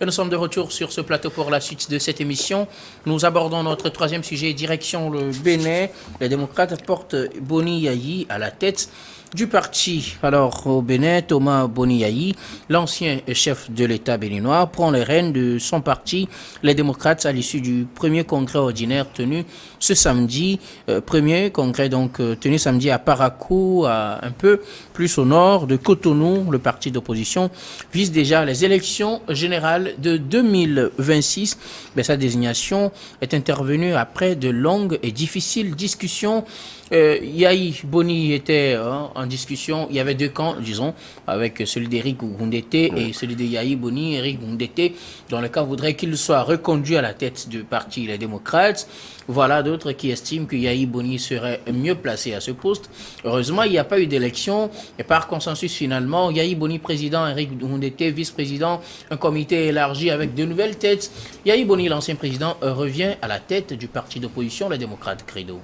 Et nous sommes de retour sur ce plateau pour la suite de cette émission. Nous abordons notre troisième sujet, direction le Bénin. Les démocrates portent Boni Yayi à la tête du parti. Alors, au Bénin, Thomas Boni Yayi, l'ancien chef de l'État béninois, prend les rênes de son parti, les démocrates, à l'issue du premier congrès ordinaire tenu ce samedi. Premier congrès donc tenu samedi à Parakou, un peu plus au nord de Cotonou. Le parti d'opposition vise déjà les élections générales de 2026. Mais sa désignation est intervenue après de longues et difficiles discussions. Yayi Boni était en discussion. Il y avait deux camps, disons, avec celui d'Éric Goundété et celui de Yayi Boni. Éric Goundété, dans le cas, voudrait qu'il soit reconduit à la tête du parti Les Démocrates. Voilà d'autres qui estiment que Yayi Boni serait mieux placé à ce poste. Heureusement, il n'y a pas eu d'élection et par consensus finalement, Yayi Boni président, Éric Goundété vice-président, un comité élargi avec de nouvelles têtes. Yayi Boni, l'ancien président, revient à la tête du parti d'opposition Les Démocrates Credo.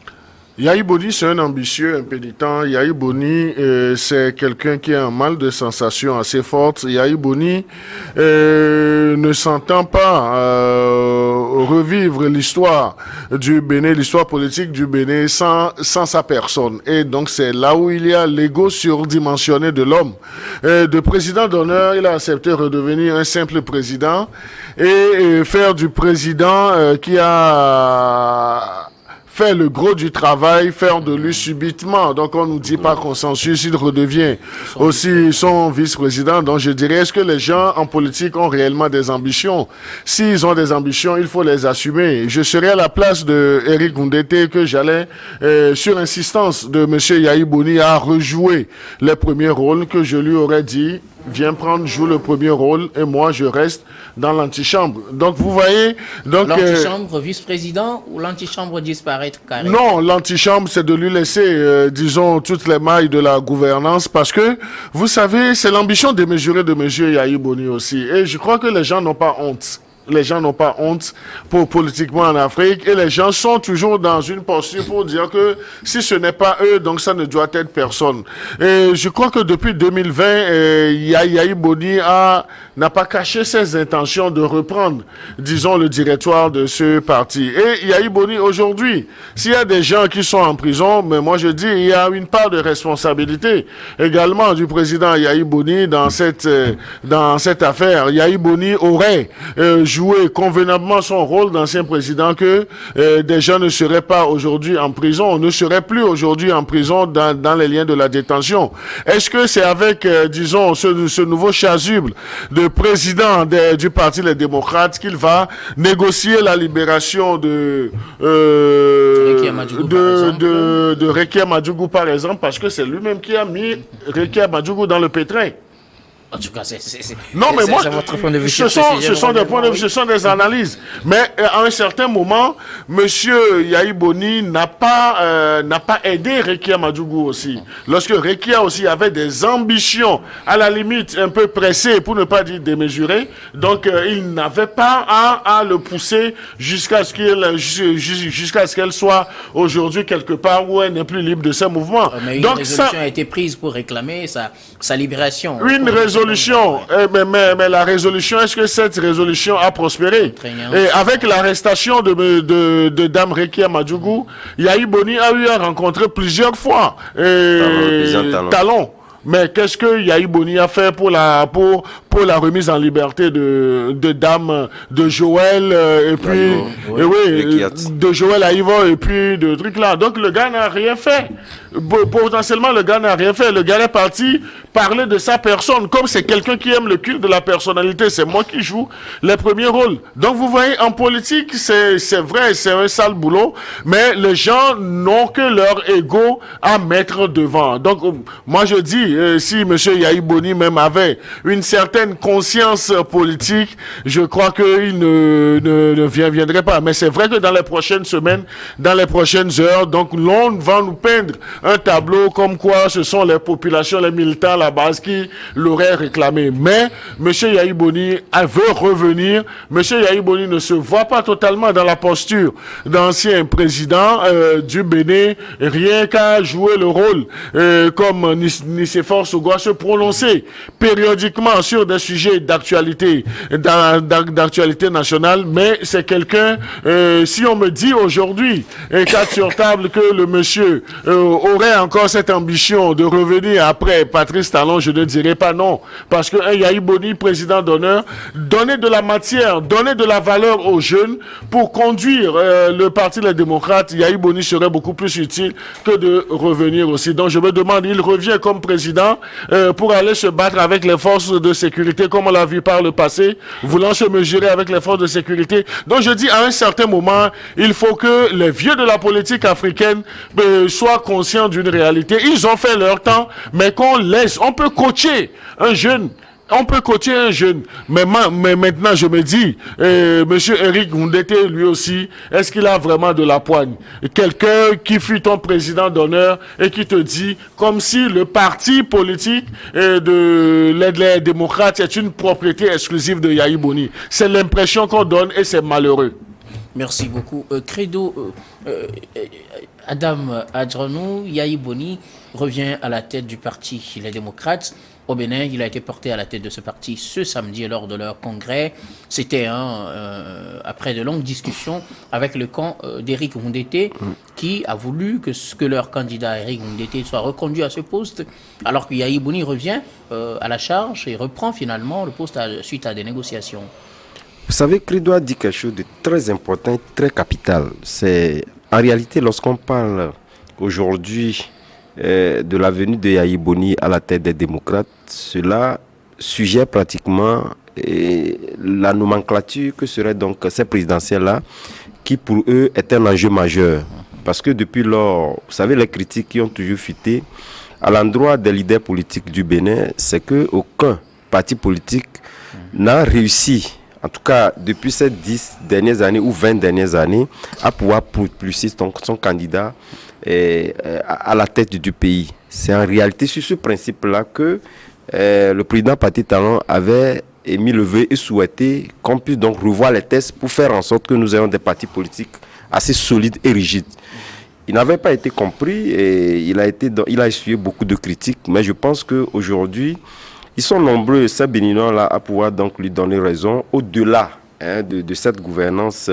Yayi Boni, c'est un ambitieux, un pénitent. Yayi Boni, c'est quelqu'un qui a un mal de sensations assez fortes. Yayi Boni ne s'entend pas revivre l'histoire du Bénin, l'histoire politique du Bénin sans sa personne. Et donc, c'est là où il y a l'ego surdimensionné de l'homme. De président d'honneur, il a accepté redevenir un simple président et faire du président qui a fait le gros du travail, faire de lui subitement. Donc, on nous dit par consensus, il redevient aussi son vice-président. Donc, je dirais, est-ce que les gens en politique ont réellement des ambitions? S'ils ont des ambitions, il faut les assumer. Je serais à la place de Éric Goundété que j'allais, sur insistance de M. Yayi Boni, à rejouer les premiers rôles que je lui aurais dit. Viens prendre, joue le premier rôle et moi je reste dans l'antichambre. Donc vous voyez, donc l'antichambre vice-président ou l'antichambre disparaître carrément? Non, l'antichambre c'est de lui laisser, disons, toutes les mailles de la gouvernance parce que vous savez, c'est l'ambition démesurée de M. Yayi Boni aussi. Et je crois que les gens n'ont pas honte. Les gens n'ont pas honte pour politiquement en Afrique et les gens sont toujours dans une posture pour dire que si ce n'est pas eux, donc ça ne doit être personne. Et je crois que depuis 2020, Yayi Boni n'a pas caché ses intentions de reprendre, disons, le directoire de ce parti. Et Yayi Boni, aujourd'hui, s'il y a des gens qui sont en prison, mais moi je dis, il y a une part de responsabilité également du président Yayi Boni dans cette affaire. Yayi Boni aurait jouer convenablement son rôle d'ancien président que des gens ne seraient pas aujourd'hui en prison, ne seraient plus aujourd'hui en prison dans les liens de la détention. Est-ce que c'est avec, disons, ce nouveau chasuble de président du Parti Les Démocrates qu'il va négocier la libération de Rekia Madjougou, par exemple, parce que c'est lui-même qui a mis Rekia Madjougou dans le pétrin. En tout cas, non, mais moi, votre point de vue. ce sont des points de vue, ce sont des analyses. Mais à un certain moment, Monsieur Yayi Boni n'a pas aidé Rekia Madjougou aussi. Lorsque Rekia aussi avait des ambitions, à la limite un peu pressées, pour ne pas dire démesurées, donc il n'avait pas à le pousser jusqu'à ce qu'elle soit aujourd'hui quelque part où elle n'est plus libre de ses mouvements. Mais une résolution a été prise pour réclamer sa libération. Une résolution, mais la résolution, est-ce que cette résolution a prospéré? Et avec l'arrestation de Dame Rekia Madjougou, Yayi Boni a eu à rencontrer plusieurs fois Talon. Mais qu'est-ce que Yayi Boni a fait pour la remise en liberté de Dame, de Joël, et puis, de Joël Aïvo, et puis de trucs là. Donc le gars n'a rien fait. Potentiellement, le gars n'a rien fait. Le gars est parti parler de sa personne. Comme c'est quelqu'un qui aime le culte de la personnalité, c'est moi qui joue les premiers rôles. Donc vous voyez, en politique, c'est vrai, c'est un sale boulot, mais les gens n'ont que leur ego à mettre devant. Donc moi je dis, si M. Yayi Boni même avait une certaine conscience politique, je crois qu'il ne viendrait pas. Mais c'est vrai que dans les prochaines semaines, dans les prochaines heures, donc l'on va nous peindre un tableau comme quoi ce sont les populations, les militants, la base qui l'aurait réclamé. Mais M. Yahi Boni veut revenir. M. Yahi Boni ne se voit pas totalement dans la posture d'ancien président du Bénin, rien qu'à jouer le rôle comme Nicéphore Sogua, se prononcer périodiquement sur des sujets d'actualité nationale. Mais c'est quelqu'un, si on me dit aujourd'hui, quatre sur table, que le monsieur aurait encore cette ambition de revenir après Patrice Talon, je ne dirais pas non. Parce que Yahi Boni, président d'honneur, donner de la matière, donner de la valeur aux jeunes pour conduire le Parti des démocrates, Yahi Boni serait beaucoup plus utile que de revenir aussi. Donc je me demande, il revient comme président pour aller se battre avec les forces de sécurité, comme on l'a vu par le passé, voulant se mesurer avec les forces de sécurité. Donc je dis, à un certain moment, il faut que les vieux de la politique africaine soient conscients d'une réalité. Ils ont fait leur temps, mais qu'on laisse, on peut coacher un jeune. On peut coacher un jeune, mais maintenant je me dis, monsieur Eric Ndete, lui aussi, est-ce qu'il a vraiment de la poigne? Quelqu'un qui fut ton président d'honneur et qui te dit, comme si le parti politique de les démocrates est une propriété exclusive de Yahi Boni. C'est l'impression qu'on donne et c'est malheureux. Merci beaucoup. Credo, Adam Adjranou, Yahi Boni revient à la tête du parti Les Démocrates. Au Bénin, il a été porté à la tête de ce parti ce samedi lors de leur congrès. C'était après de longues discussions avec le camp d'Eric Ndete qui a voulu que leur candidat Eric Ndete soit reconduit à ce poste, alors que Yahi Boni revient à la charge et reprend finalement le poste suite à des négociations. Vous savez, Credo a dit quelque chose de très important, très capital. C'est en réalité, lorsqu'on parle aujourd'hui de la venue de Yahi Boni à la tête des démocrates, cela suggère pratiquement la nomenclature que serait donc ces présidentielles-là, qui pour eux est un enjeu majeur. Parce que depuis lors, vous savez, les critiques qui ont toujours fuité à l'endroit des leaders politiques du Bénin, c'est qu'aucun parti politique n'a réussi, en tout cas depuis ces 10 dernières années ou 20 dernières années, à pouvoir propulser son candidat à la tête du pays. C'est en réalité sur ce principe-là que le président Patrice Talon avait émis le vœu et souhaité qu'on puisse donc revoir les tests pour faire en sorte que nous ayons des partis politiques assez solides et rigides. Il n'avait pas été compris et il a essuyé beaucoup de critiques, mais je pense qu'aujourd'hui, ils sont nombreux, ces Béninois-là, à pouvoir donc lui donner raison au-delà de cette gouvernance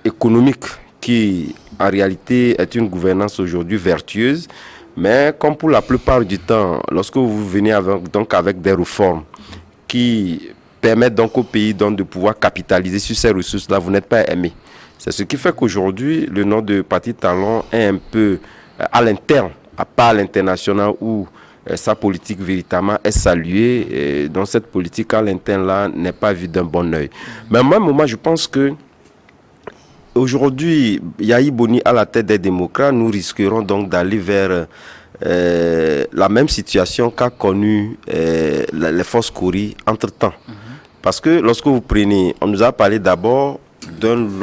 économique qui, en réalité, est une gouvernance aujourd'hui vertueuse. Mais comme pour la plupart du temps, lorsque vous venez avec des réformes qui permettent donc au pays donc de pouvoir capitaliser sur ces ressources-là, vous n'êtes pas aimé. C'est ce qui fait qu'aujourd'hui, le nom de Patrice Talon est un peu à l'interne, à part l'international où sa politique véritablement est saluée. Et dans cette politique à l'interne-là n'est pas vue d'un bon œil. Mais moi, je pense que aujourd'hui, Yahi Boni à la tête des démocrates, nous risquerons donc d'aller vers la même situation qu'a connue les forces Kori entre-temps. Parce que lorsque vous prenez, on nous a parlé d'abord d'une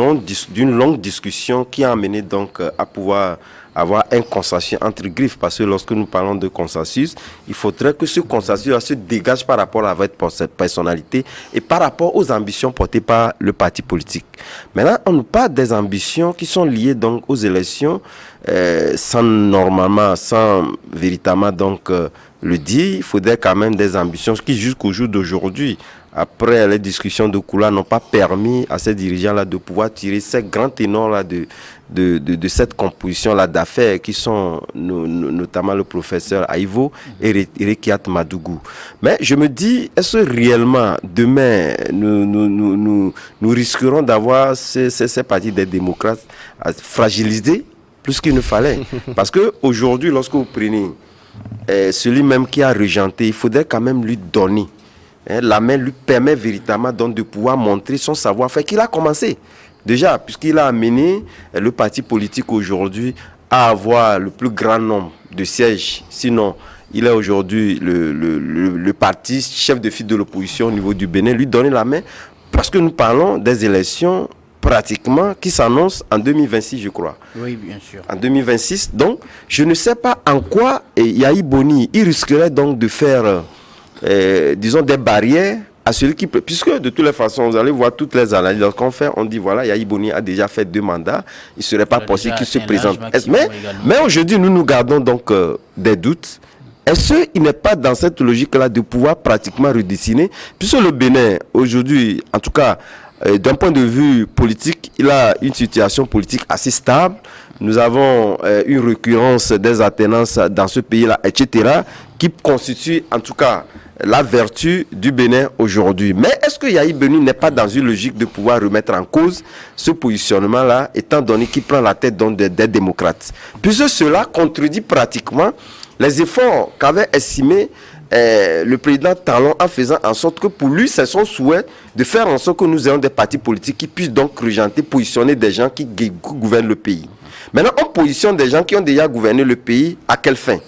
longue discussion qui a amené donc à pouvoir avoir un consensus entre griffes, parce que lorsque nous parlons de consensus, il faudrait que ce consensus se dégage par rapport à votre personnalité et par rapport aux ambitions portées par le parti politique. Maintenant, on nous parle des ambitions qui sont liées donc aux élections, sans véritablement donc le dire. Il faudrait quand même des ambitions qui jusqu'au jour d'aujourd'hui, après les discussions de Koula, n'ont pas permis à ces dirigeants-là de pouvoir tirer ces grands ténors-là de cette composition-là d'affaires qui sont notamment le professeur Aïvo et Rekiat Madougou. Mais je me dis, est-ce que réellement, demain, nous risquerons d'avoir ces partis des démocrates fragilisés plus qu'il ne fallait? Parce qu'aujourd'hui, lorsque vous prenez celui même qui a regenté, il faudrait quand même lui donner. La main lui permet véritablement donc de pouvoir montrer son savoir-faire qu'il a commencé. Déjà, puisqu'il a amené le parti politique aujourd'hui à avoir le plus grand nombre de sièges. Sinon, il est aujourd'hui le parti chef de file de l'opposition au niveau du Bénin, lui donner la main. Parce que nous parlons des élections pratiquement qui s'annonce en 2026, je crois. Oui, bien sûr. En 2026, donc, je ne sais pas en quoi Yahi Boni, il risquerait donc de faire, disons, des barrières à celui qui peut. Puisque, de toutes les façons, vous allez voir toutes les analyses. Lorsqu'on fait, on dit, voilà, Yahi Boni a déjà fait 2 mandats, il ne serait pas possible qu'il se présente. Mais aujourd'hui, nous gardons donc des doutes. Est-ce qu'il n'est pas dans cette logique-là de pouvoir pratiquement redessiner, puisque le Bénin, aujourd'hui, en tout cas, d'un point de vue politique, il a une situation politique assez stable. Nous avons une récurrence des alternances dans ce pays-là, etc., qui constitue en tout cas la vertu du Bénin aujourd'hui. Mais est-ce que Yahi Boni n'est pas dans une logique de pouvoir remettre en cause ce positionnement-là, étant donné qu'il prend la tête des démocrates? Puisque cela contredit pratiquement les efforts qu'avait estimé le président Talon en faisant en sorte que pour lui, c'est son souhait de faire en sorte que nous ayons des partis politiques qui puissent donc régenter, positionner des gens qui gouvernent le pays. Maintenant, on positionne des gens qui ont déjà gouverné le pays, à quelle fin?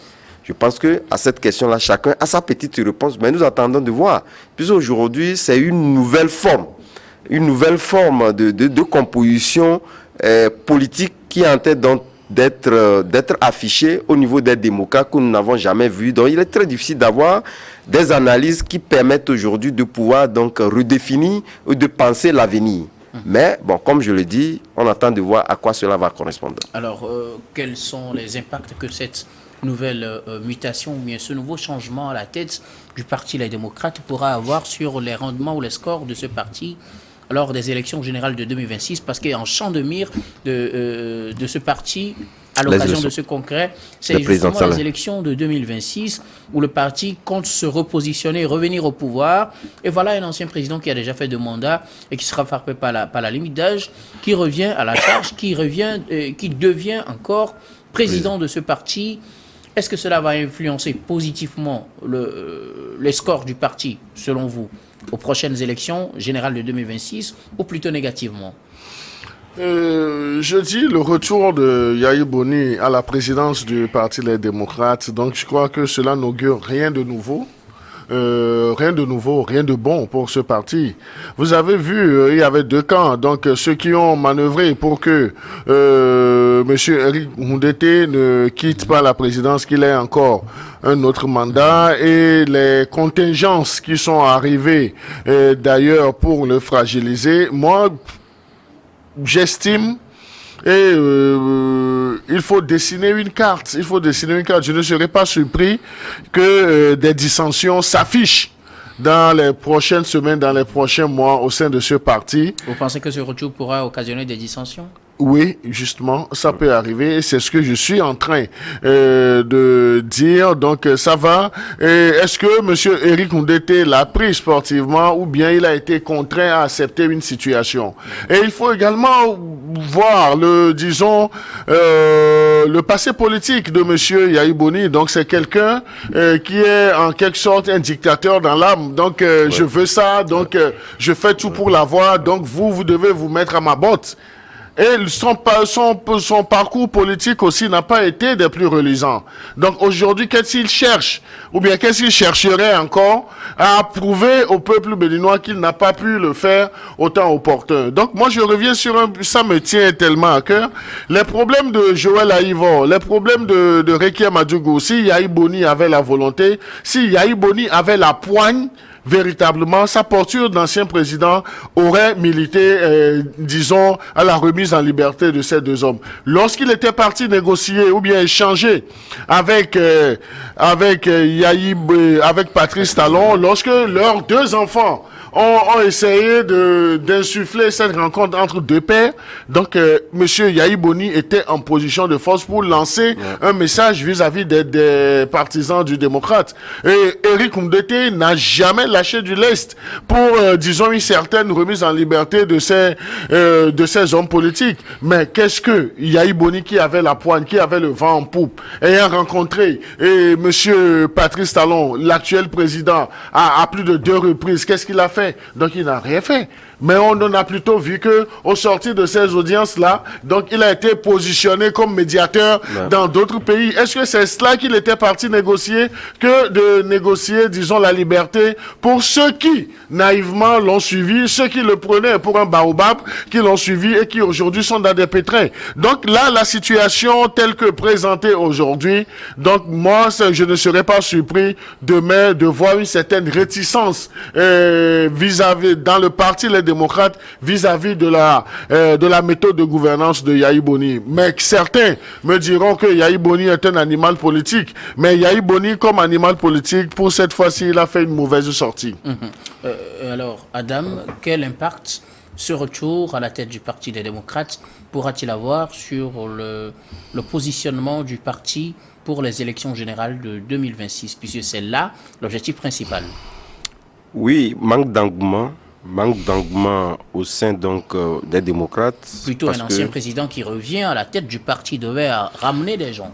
Je pense qu'à cette question-là, chacun a sa petite réponse, mais nous attendons de voir. Puis aujourd'hui, c'est une nouvelle forme de composition politique qui est en tête d'être affiché au niveau des démocrates que nous n'avons jamais vu. Donc il est très difficile d'avoir des analyses qui permettent aujourd'hui de pouvoir donc redéfinir ou de penser l'avenir. Mais bon, comme je le dis, on attend de voir à quoi cela va correspondre. Alors, quels sont les impacts que cette nouvelle mutation ou bien ce nouveau changement à la tête du Parti Les Démocrates pourra avoir sur les rendements ou les scores de ce parti lors des élections générales de 2026, parce qu'en champ de mire de ce parti, à l'occasion de ce congrès, c'est justement les élections de 2026 où le parti compte se repositionner, revenir au pouvoir. Et voilà un ancien président qui a déjà fait 2 mandats et qui sera frappé par la limite d'âge, qui revient à la charge, qui devient encore président de ce parti. Est-ce que cela va influencer positivement les scores du parti, selon vous, aux prochaines élections générales de 2026, ou plutôt négativement? Je dis le retour de Yahi Boni à la présidence du Parti Les Démocrates. Donc je crois que cela n'augure rien de nouveau. Rien de bon pour ce parti. Vous avez vu, il y avait 2 camps. Donc, ceux qui ont manœuvré pour que Monsieur Eric Moundete ne quitte pas la présidence, qu'il ait encore un autre mandat, et les contingences qui sont arrivées d'ailleurs pour le fragiliser. Moi, j'estime il faut dessiner une carte. Je ne serais pas surpris que des dissensions s'affichent dans les prochaines semaines, dans les prochains mois au sein de ce parti. Vous pensez que ce retour pourra occasionner des dissensions? Oui, justement, ça peut arriver. C'est ce que je suis en train de dire. Donc, ça va. Est-ce que M. Eric Moundete l'a pris sportivement ou bien il a été contraint à accepter une situation? Et il faut également voir le passé politique de M. Yahi Boni. Donc, c'est quelqu'un qui est en quelque sorte un dictateur dans l'âme. Donc, je veux ça. Donc, je fais tout pour l'avoir. Donc, vous devez vous mettre à ma botte. Et son parcours politique aussi n'a pas été des plus reluisants. Donc aujourd'hui, qu'est-ce qu'il cherche? Ou bien qu'est-ce qu'il chercherait encore à prouver au peuple béninois qu'il n'a pas pu le faire au temps opportun? Donc moi, je reviens sur ça me tient tellement à cœur. Les problèmes de Joël Aïvor, les problèmes de Rekia Madougou, si Yahi Boni avait la volonté, si Yahi Boni avait la poigne, véritablement, sa posture d'ancien président aurait milité, disons, à la remise en liberté de ces 2 hommes. Lorsqu'il était parti négocier ou bien échanger avec Patrice Talon, lorsque leurs 2 enfants ont essayé d'insuffler cette rencontre entre 2 pères. Donc, Monsieur Yahi Boni était en position de force pour lancer un message vis-à-vis des partisans du démocrate. Et Eric Moundete n'a jamais lâché du lest pour, disons, une certaine remise en liberté de ces hommes politiques. Mais qu'est-ce que Yahi Boni, qui avait la poigne, qui avait le vent en poupe, ayant rencontré Monsieur Patrice Talon, l'actuel président, à plus de 2 reprises, qu'est-ce qu'il a fait? fait. Donc il n'a rien fait. Mais on en a plutôt vu que, au sortir de ces audiences-là, donc il a été positionné comme médiateur dans d'autres pays. Est-ce que c'est cela qu'il était parti négocier, que de négocier, disons, la liberté pour ceux qui, naïvement, l'ont suivi, ceux qui le prenaient pour un baobab, qui l'ont suivi et qui aujourd'hui sont dans des pétrins. Donc là, la situation telle que présentée aujourd'hui, donc moi, je ne serais pas surpris demain de voir une certaine réticence vis-à-vis, dans le parti Les Démocrates, vis-à-vis de la méthode de gouvernance de Yahi Boni. Mais certains me diront que Yahi Boni est un animal politique. Mais Yahi Boni, comme animal politique, pour cette fois-ci, il a fait une mauvaise sortie. Alors, Adam, quel impact ce retour à la tête du Parti des démocrates pourra-t-il avoir sur le positionnement du parti pour les élections générales de 2026, puisque c'est là l'objectif principal? Oui, manque d'engouement au sein donc des démocrates. Plutôt un ancien président qui revient à la tête du parti devait ramener des gens.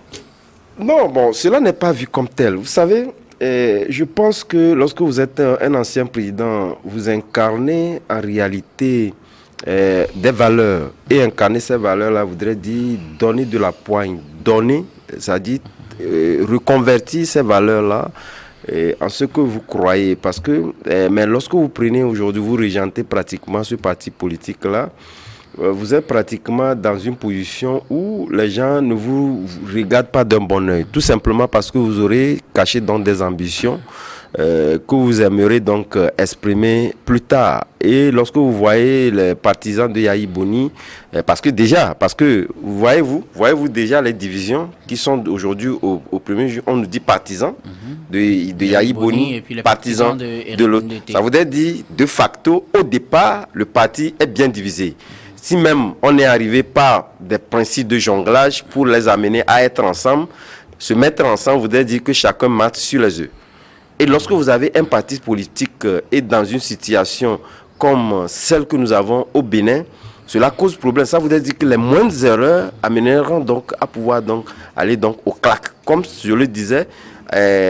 Non, bon, cela n'est pas vu comme tel. Vous savez, je pense que lorsque vous êtes un ancien président, vous incarnez en réalité des valeurs. Et incarner ces valeurs-là voudrait dire donner de la poigne. Donner, c'est-à-dire reconvertir ces valeurs-là en ce que vous croyez. Parce que, mais lorsque vous prenez aujourd'hui, vous régentez pratiquement ce parti politique-là, vous êtes pratiquement dans une position où les gens ne vous regardent pas d'un bon oeil. Tout simplement parce que vous aurez caché dans des ambitions que vous aimeriez donc exprimer plus tard. Et lorsque vous voyez les partisans de Yahi Boni, parce que voyez-vous déjà les divisions qui sont aujourd'hui au premier jour, on nous dit partisans de Yahi Boni, et puis les partisans de l'autre. Ça voudrait dire, de facto, au départ, le parti est bien divisé. Si même on est arrivé par des principes de jonglage pour les amener à être ensemble, se mettre ensemble voudrait dire que chacun mate sur les œufs. Et lorsque vous avez un parti politique et dans une situation comme celle que nous avons au Bénin, cela cause problème. Ça voudrait dire que les moindres erreurs amèneront donc à pouvoir donc aller donc au claque. Comme je le disais,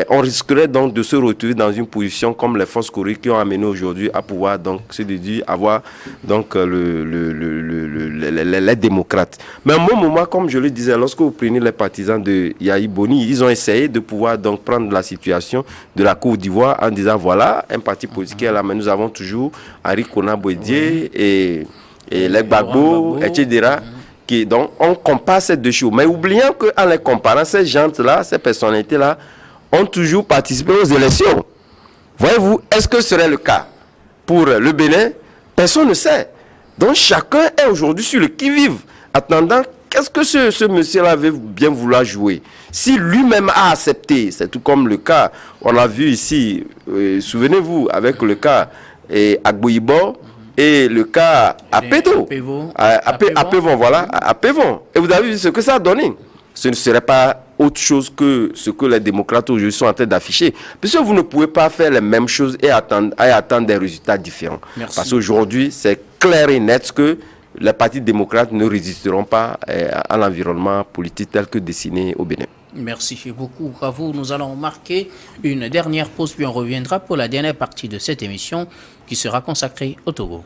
on risquerait donc de se retrouver dans une position comme les forces coréennes qui ont amené aujourd'hui à pouvoir donc se déduire, avoir donc les démocrates. Mais à un moment, comme je le disais, lorsque vous prenez les partisans de Yahi Boni, ils ont essayé de pouvoir donc prendre la situation de la Côte d'Ivoire en disant voilà, un parti politique est là, mais nous avons toujours Henri Konan Boedier et les Gbagbo, etc. Donc on compare ces deux choses. Mais oublions qu'en les comparant, ces gens-là, ces personnalités-là, ont toujours participé aux élections. Voyez-vous, est-ce que ce serait le cas pour le Bénin? Personne ne sait. Donc chacun est aujourd'hui sur le qui-vive, attendant qu'est-ce que ce monsieur-là veut bien vouloir jouer. Si lui-même a accepté, c'est tout comme le cas, on l'a vu ici, souvenez-vous, avec le cas Agboibo et le cas Apédo. Apévon, voilà, Apévon. Et vous avez vu ce que ça a donné. Ce ne serait pas autre chose que ce que les démocrates aujourd'hui sont en train d'afficher. Parce que vous ne pouvez pas faire les mêmes choses et attendre des résultats différents. Merci. Parce qu'aujourd'hui, c'est clair et net que les partis démocrates ne résisteront pas à l'environnement politique tel que dessiné au Bénin. Merci beaucoup à vous. Nous allons marquer une dernière pause, puis on reviendra pour la dernière partie de cette émission qui sera consacrée au Togo.